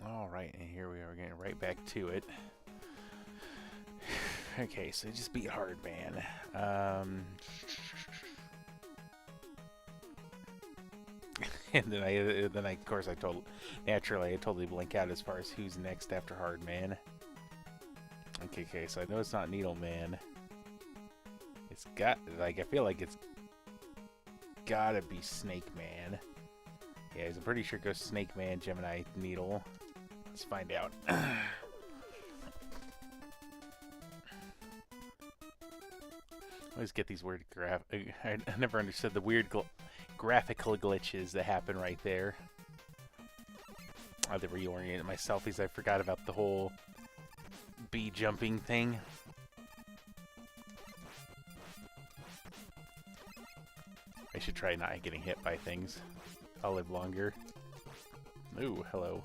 Alright, and here we are getting right back to it. Okay, so just beat Hard Man. And then I, of course, naturally, I totally blink out as far as who's next after Hard Man. Okay, so I know it's not Needle Man. It's got, like, I feel like it's gotta be Snake Man. Yeah, I'm pretty sure it goes Snake Man, Gemini, Needle. Let's find out. I always get these weird I never understood the weird graphical glitches that happen right there. I had to reorient myself because I forgot about the whole bee jumping thing. I should try not getting hit by things. I'll live longer. Ooh, hello.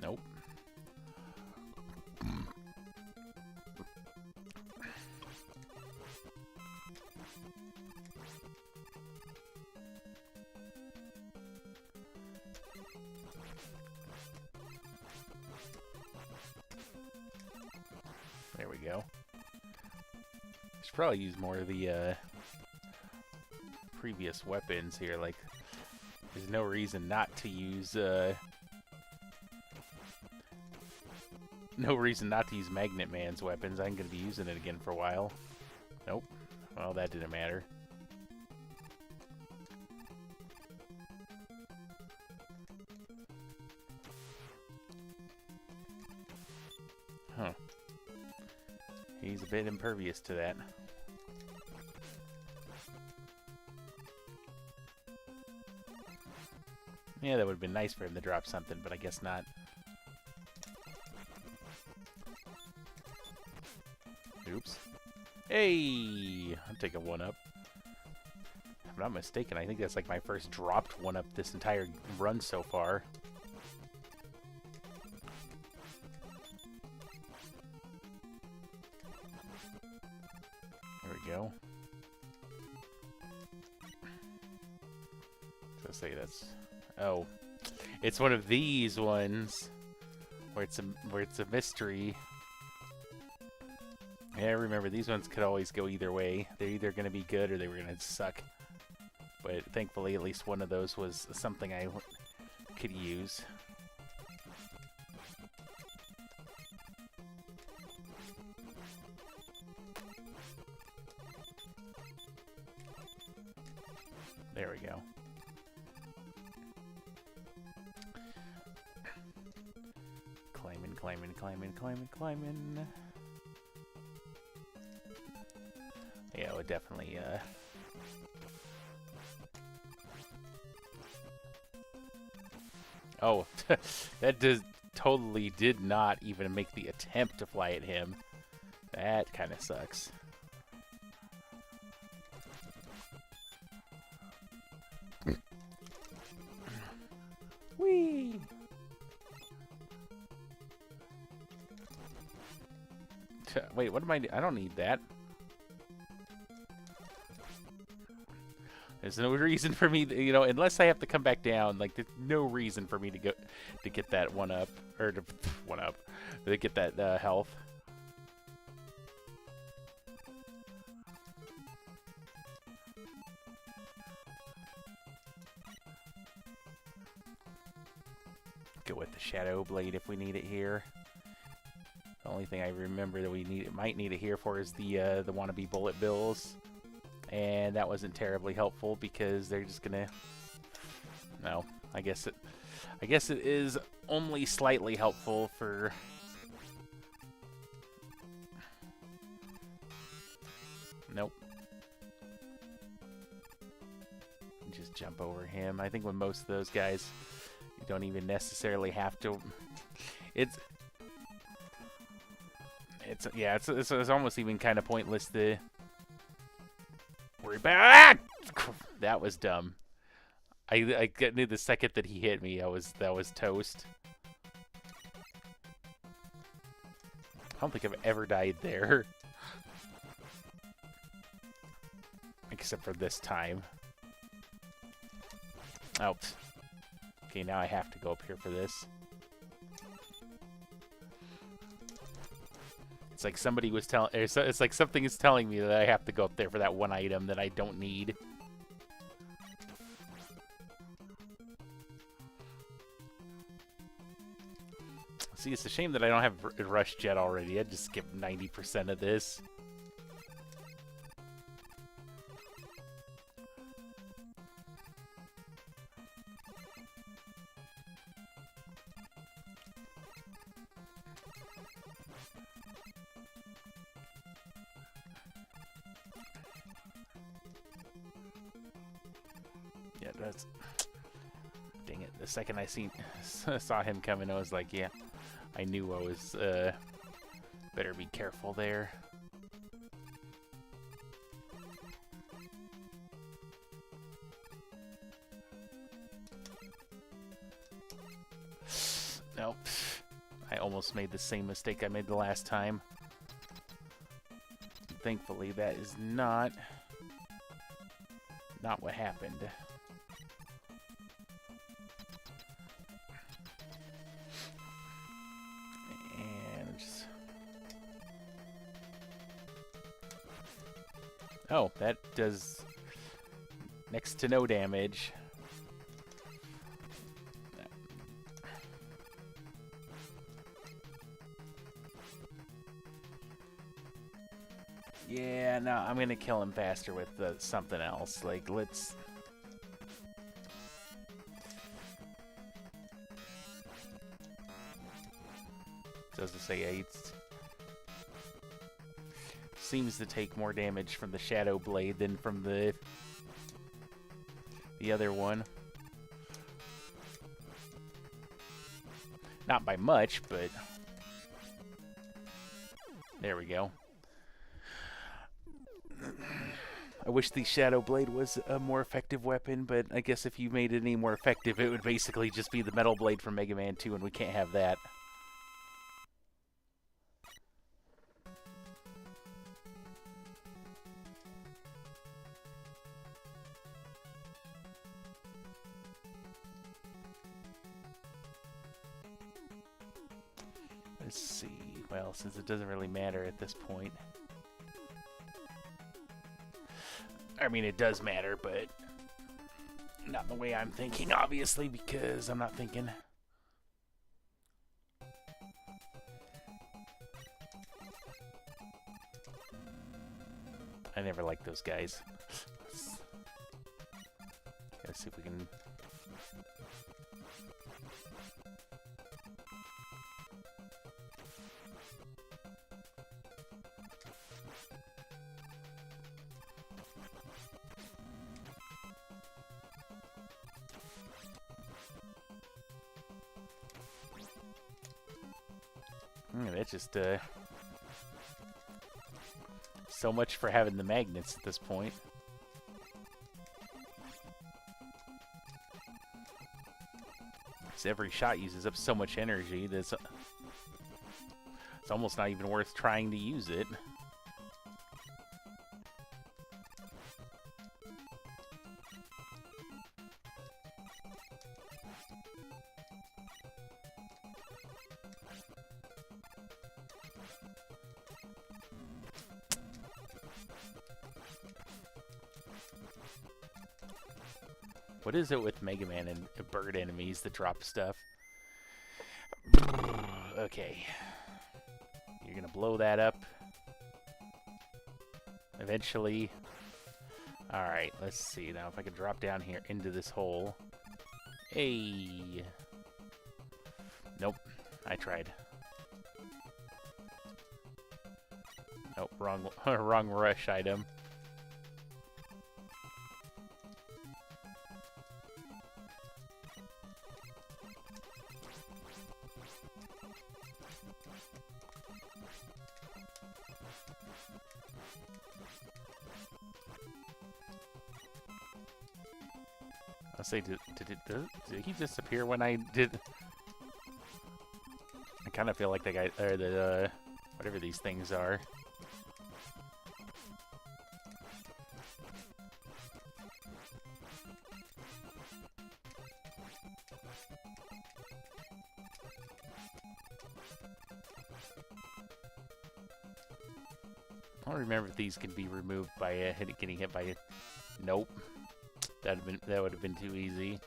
Nope. There we go. Should probably use more of the previous weapons here. Like, there's no reason not to use Magnet Man's weapons. I'm gonna be using it again for a while. Nope. Well, that didn't matter. Huh. He's a bit impervious to that. Yeah, that would have been nice for him to drop something, but I guess not. Oops. Hey! I'm taking one up. If I'm not mistaken, I think that's like my first dropped one up this entire run so far. There we go. So say that's... Oh. It's one of these ones where it's a mystery. Yeah, remember, these ones could always go either way. They're either going to be good or they were going to suck. But thankfully, at least one of those was something I could use. There we go. Climbing. Yeah, it would definitely, Oh, that totally did not even make the attempt to fly at him. That kind of sucks. Whee! Wait, what am I? I don't need that. There's no reason for me, to, unless I have to come back down. Like, there's no reason for me to get that one up, or to get that health. Go with the Shadow Blade if we need it here. The only thing I remember that we might need it here for is the wannabe bullet bills. And that wasn't terribly helpful because they're just gonna... No, I guess it is only slightly helpful for... Nope. Just jump over him. I think with most of those guys, you don't even necessarily have to... It's almost even kind of pointless to... Ah! That was dumb. I knew the second that he hit me, that was toast. I don't think I've ever died there. Except for this time. Oh. Okay, now I have to go up here for this. It's like somebody was telling... It's like something is telling me that I have to go up there for that one item that I don't need. See, it's a shame that I don't have a rush jet already. I'd just skip 90% of this. Yeah, that's... Dang it. The second I saw him coming, I was like, yeah. I knew I was, better be careful there. Nope. I almost made the same mistake I made the last time. Thankfully, that is not what happened. Oh, that does next to no damage. Yeah, no, I'm gonna kill him faster with something else. Like, let's... Does it say 8? Seems to take more damage from the Shadow Blade than from the other one. Not by much, but there we go. I wish the Shadow Blade was a more effective weapon, but I guess if you made it any more effective, it would basically just be the Metal Blade from Mega Man 2, and we can't have that. Let's see. Well, since it doesn't really matter at this point. I mean, it does matter, but not the way I'm thinking, obviously, because I'm not thinking. I never liked those guys. Let's see if we can... That's just, so much for having the magnets at this point. So every shot uses up so much energy that it's almost not even worth trying to use it. What is it with Mega Man and bird enemies that drop stuff? Okay. You're gonna blow that up. Eventually. Alright, let's see. Now if I can drop down here into this hole. Hey. Nope. I tried. Nope, wrong rush item. I'll say, did he disappear when I did? I kind of feel like the guy, or the, whatever these things are. I don't remember if these can be removed by getting hit by it. Nope. That would have been too easy.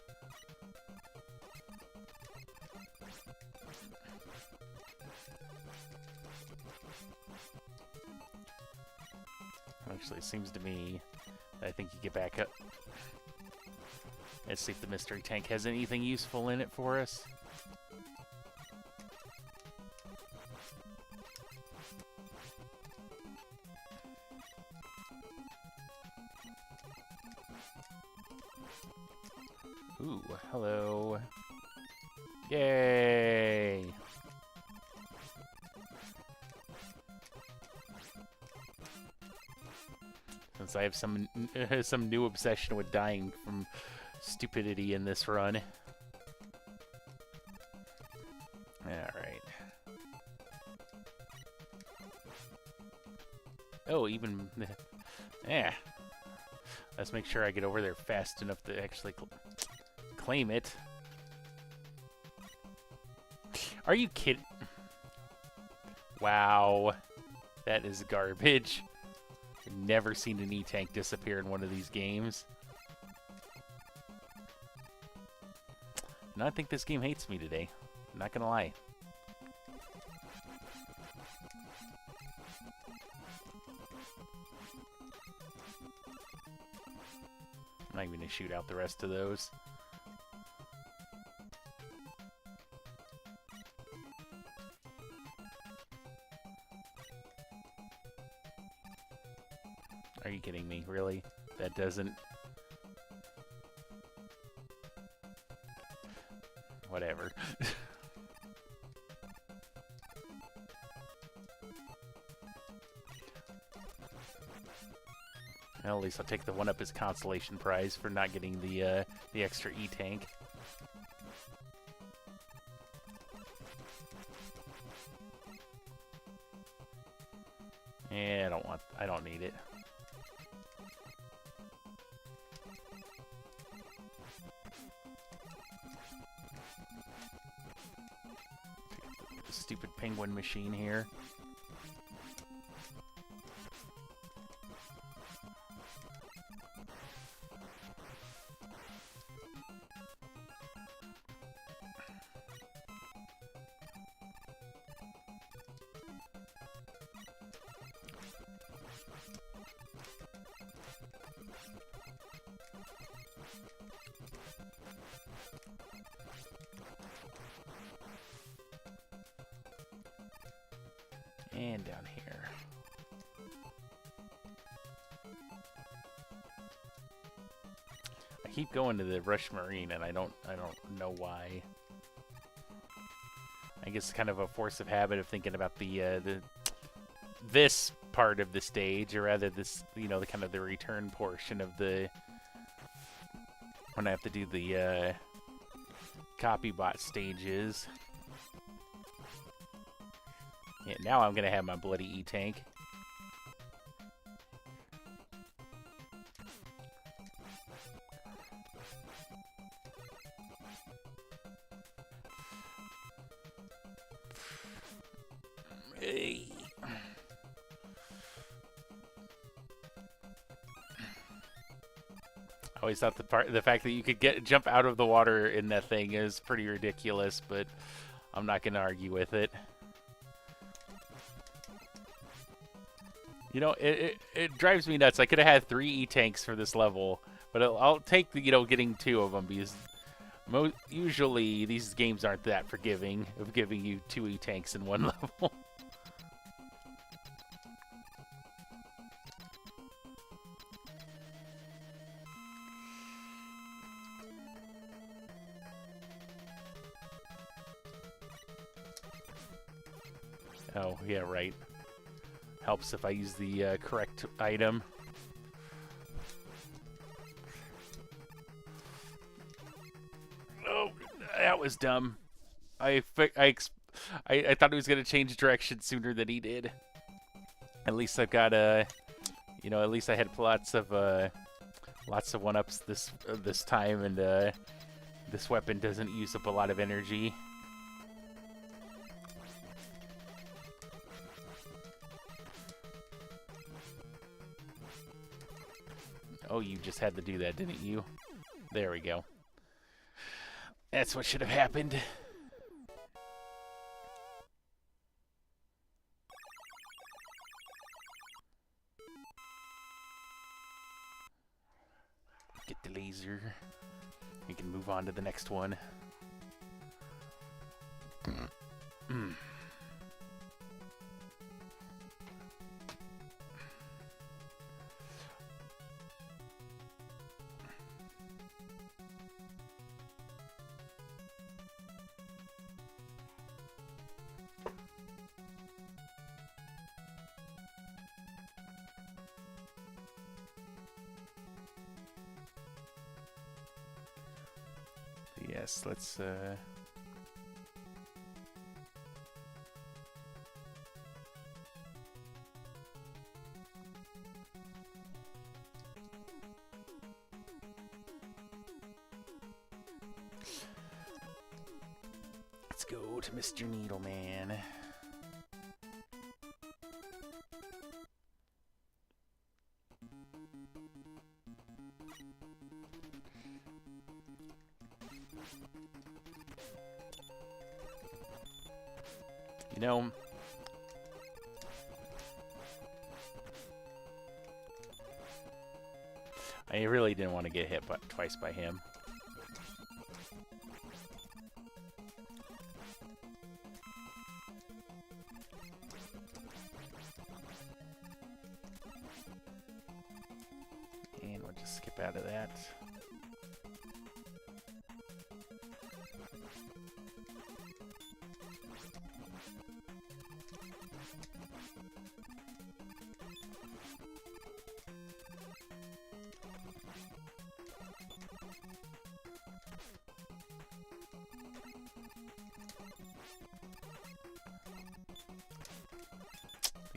Actually, it seems to me that I think you get back up. Let's see if the mystery tank has anything useful in it for us. Ooh, hello. Yay! Since I have some new obsession with dying from stupidity in this run. Alright. Oh, even... yeah. Let's make sure I get over there fast enough to actually claim it. Are you kidding? Wow. That is garbage. I've never seen an E-Tank disappear in one of these games. And I think this game hates me today. I'm not gonna lie. I'm not even gonna shoot out the rest of those. Are you kidding me? Really? That doesn't... Whatever. Well, at least I'll take the one up as consolation prize for not getting the extra E-Tank. Yeah, I don't need it. Stupid penguin machine here. And down here. I keep going to the Rush Marine, and I don't know why. I guess it's kind of a force of habit of thinking about this part of the stage, or rather this, you know, the kind of the return portion of the, when I have to do the copy bot stages. Yeah, now I'm gonna have my bloody E-Tank. Hey. I always thought the fact that you could jump out of the water in that thing is pretty ridiculous, but I'm not gonna argue with it. You know, it drives me nuts. I could have had 3 E-Tanks for this level, but I'll take the, you know, getting 2 of them, because usually these games aren't that forgiving of giving you 2 E-Tanks in one level. Oh, yeah, right. Helps if I use the correct item. Oh, that was dumb. I thought he was gonna change direction sooner than he did. At least I've got you know, at least I had lots of 1-ups this time, and this weapon doesn't use up a lot of energy. Oh, you just had to do that, didn't you? There we go. That's what should have happened. Get the laser. We can move on to the next one. Yes, let's go to Mr. Needleman. You know, I really didn't want to get hit twice by him. And we'll just skip out of that.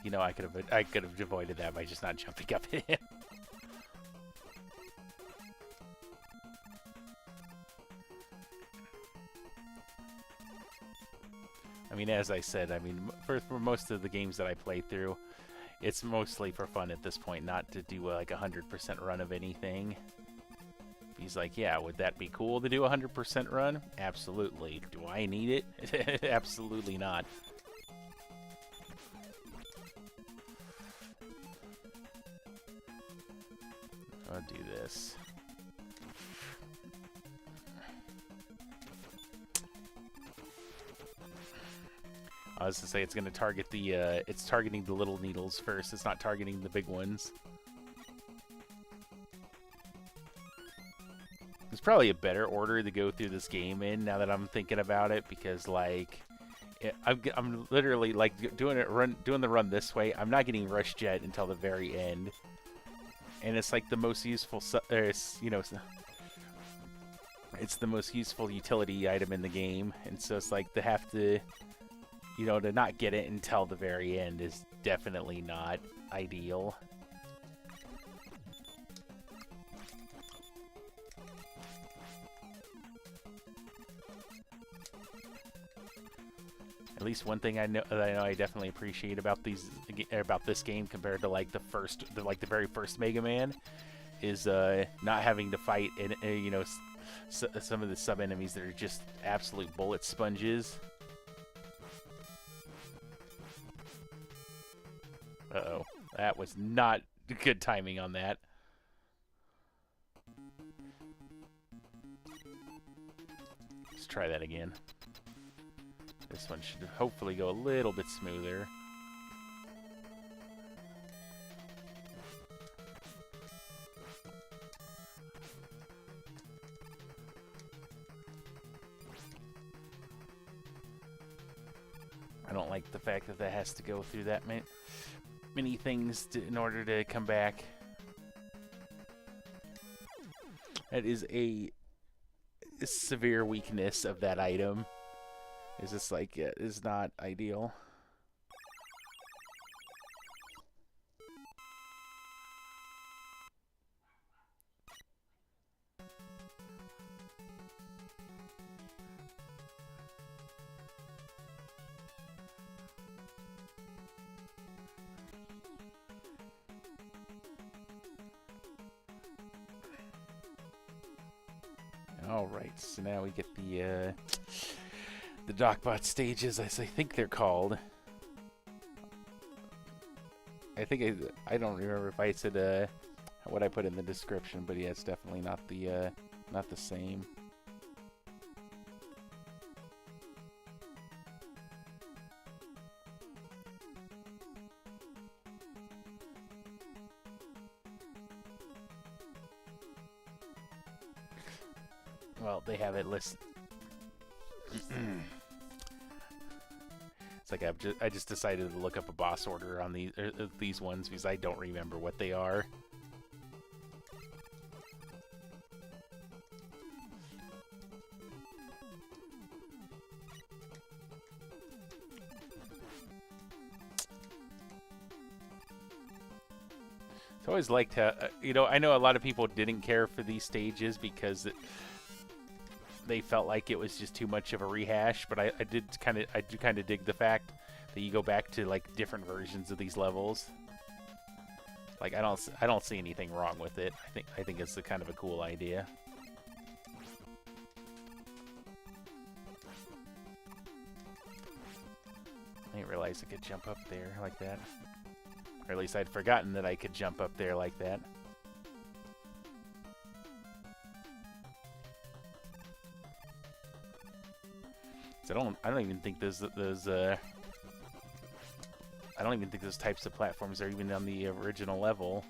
You know, I could have avoided that by just not jumping up at him. I mean, as I said, I mean, for most of the games that I play through, it's mostly for fun at this point, not to do like 100% run of anything. He's like, yeah, would that be cool to do a 100% run? Absolutely. Do I need it? Absolutely not. I'll do this. I was to say it's going to target the, it's targeting the little needles first. It's not targeting the big ones. There's probably a better order to go through this game in now that I'm thinking about it, because like, I'm literally like doing the run this way. I'm not getting Rush Jet until the very end. And it's like the most useful, you know, it's the most useful utility item in the game. And so it's like to have to, you know, to not get it until the very end is definitely not ideal. At least one thing I know I definitely appreciate about this game compared to like the very first Mega Man is not having to fight you know, some of the sub enemies that are just absolute bullet sponges. Uh-oh, that was not good timing on that. Let's try that again. This one should hopefully go a little bit smoother. I don't like the fact that has to go through that many things in order to come back. That is a severe weakness of that item. Is just like, it is not ideal. All right, so now we get the Dockbot stages, as I think they're called. I think I don't remember if I said what I put in the description, but yeah, it's definitely not the same. Well, they have it listed. It's like I just decided to look up a boss order on these ones because I don't remember what they are. I always liked how, I know a lot of people didn't care for these stages because they felt like it was just too much of a rehash, but I do kind of dig the fact that you go back to like different versions of these levels. Like I don't see anything wrong with it. I think it's kind of a cool idea. I didn't realize I could jump up there like that. Or at least I'd forgotten that I could jump up there like that. So I don't even think those I don't even think those types of platforms are even on the original level.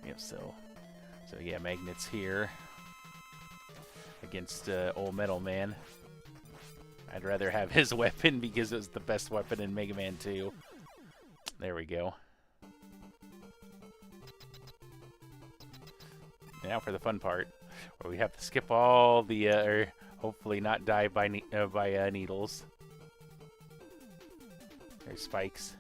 Yep, so yeah, Magnet's here against old Metal Man. I'd rather have his weapon because it was the best weapon in Mega Man 2. There we go. Now for the fun part, where we have to skip all the, or hopefully not die by needles. There's spikes.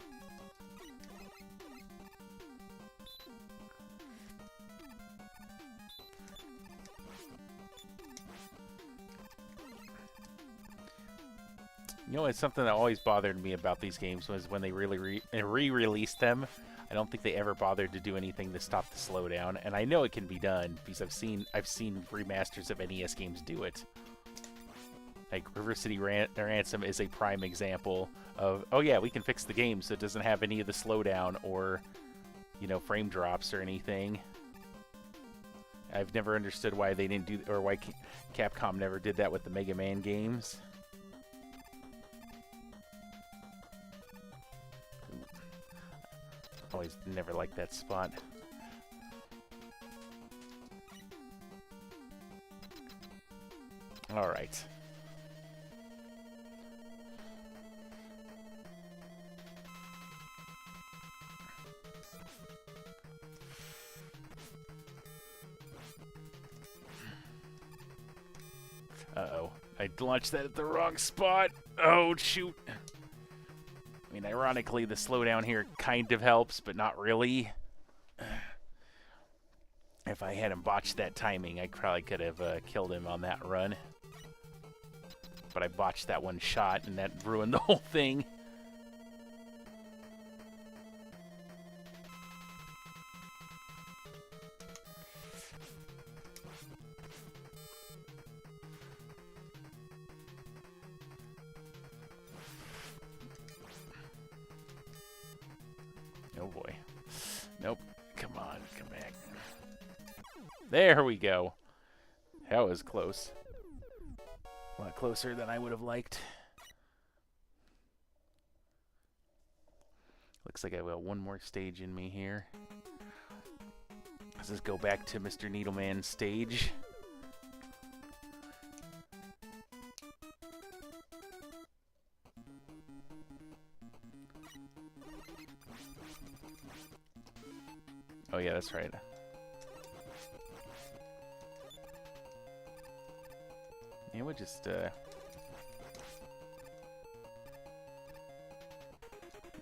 You know, it's something that always bothered me about these games was when they really re-released them. I don't think they ever bothered to do anything to stop the slowdown, and I know it can be done because I've seen remasters of NES games do it. Like River City Ransom is a prime example of, oh yeah, we can fix the game so it doesn't have any of the slowdown or, frame drops or anything. I've never understood why they didn't do, or why Capcom never did that with the Mega Man games. Always never liked that spot. All right. Uh-oh. I launched that at the wrong spot. Oh, shoot. I mean, ironically, the slowdown here kind of helps, but not really. If I hadn't botched that timing, I probably could have killed him on that run. But I botched that one shot, and that ruined the whole thing. Oh boy. Nope. Come on, come back. There we go. That was close. A lot closer than I would have liked. Looks like I've got one more stage in me here. Let's just go back to Mr. Needleman's stage. Oh yeah, that's right. Yeah, we'll just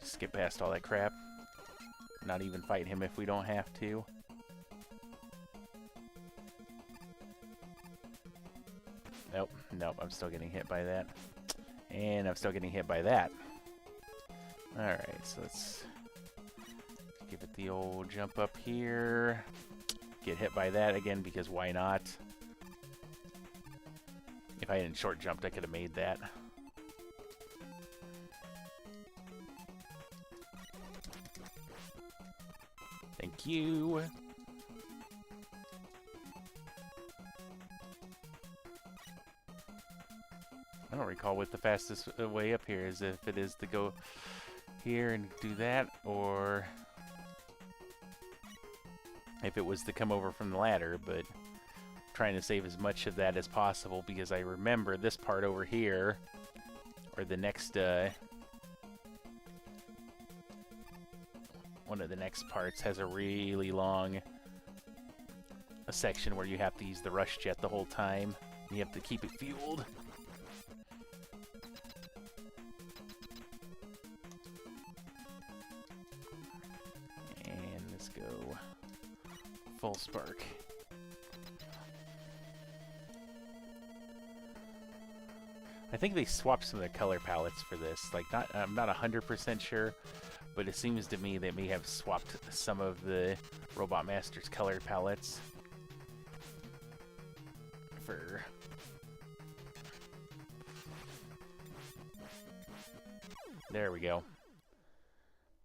skip past all that crap. Not even fight him if we don't have to. Nope, nope, I'm still getting hit by that. And I'm still getting hit by that. Alright, so let's give it the old jump up here. Get hit by that again, because why not? If I hadn't short jumped, I could have made that. Thank you. I don't recall what the fastest way up here is, if it is to go here and do that, or if it was to come over from the ladder, but trying to save as much of that as possible, because I remember this part over here, or the next, one of the next parts has a really long section where you have to use the rush jet the whole time. You have to keep it fueled. And let's go full spark. I think they swapped some of the color palettes for this. Like, I'm not 100% sure, but it seems to me they may have swapped some of the Robot Master's color palettes for... There we go.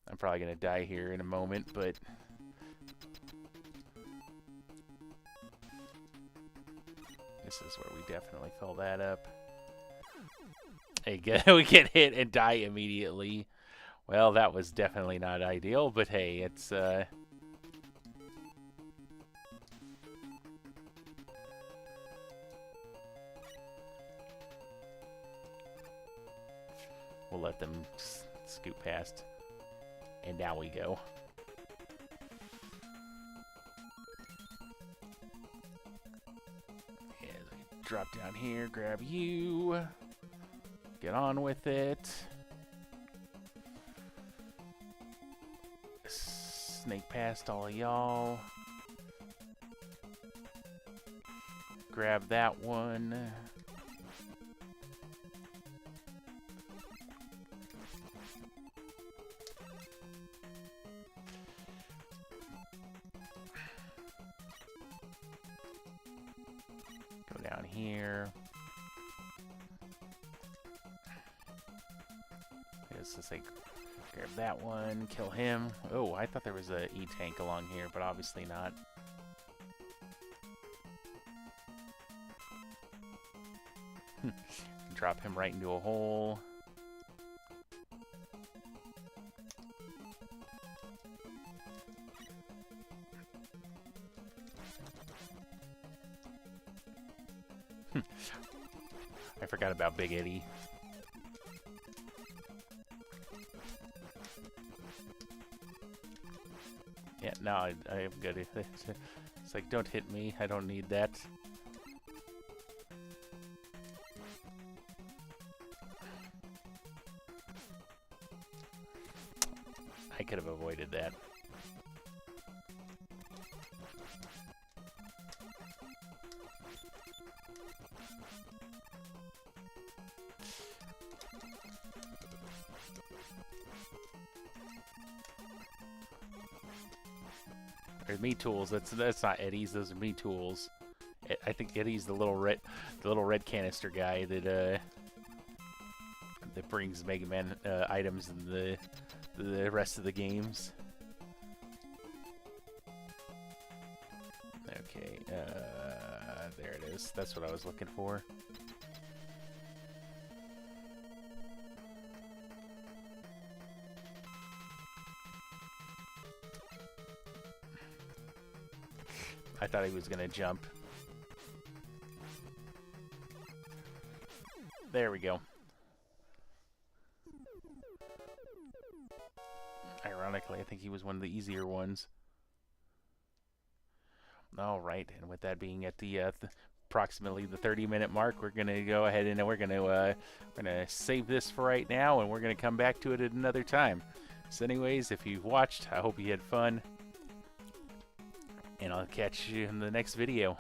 I'm probably going to die here in a moment, but... This is where we definitely fill that up. Hey, we get hit and die immediately. Well, that was definitely not ideal, but hey, it's, we'll let them scoot past. And down we go. As we drop down here, grab you. Get on with it. Snake past all of y'all. Grab that one. Go down here. Let's say grab that one, kill him. Oh, I thought there was a E-tank along here, but obviously not. Drop him right into a hole. I forgot about Big Eddie. Yeah, no, I am good. It's like, don't hit me. I don't need that. I could have avoided that. Or me tools. That's not Eddie's. Those are me tools. I think Eddie's the little red canister guy that brings Mega Man items in the rest of the games. Okay, there it is. That's what I was looking for. I thought he was gonna jump. There we go. Ironically, I think he was one of the easier ones. All right, and with that being at the approximately the 30-minute mark, we're gonna go ahead and we're gonna save this for right now, and we're gonna come back to it at another time. So, anyways, if you've watched, I hope you had fun. And I'll catch you in the next video.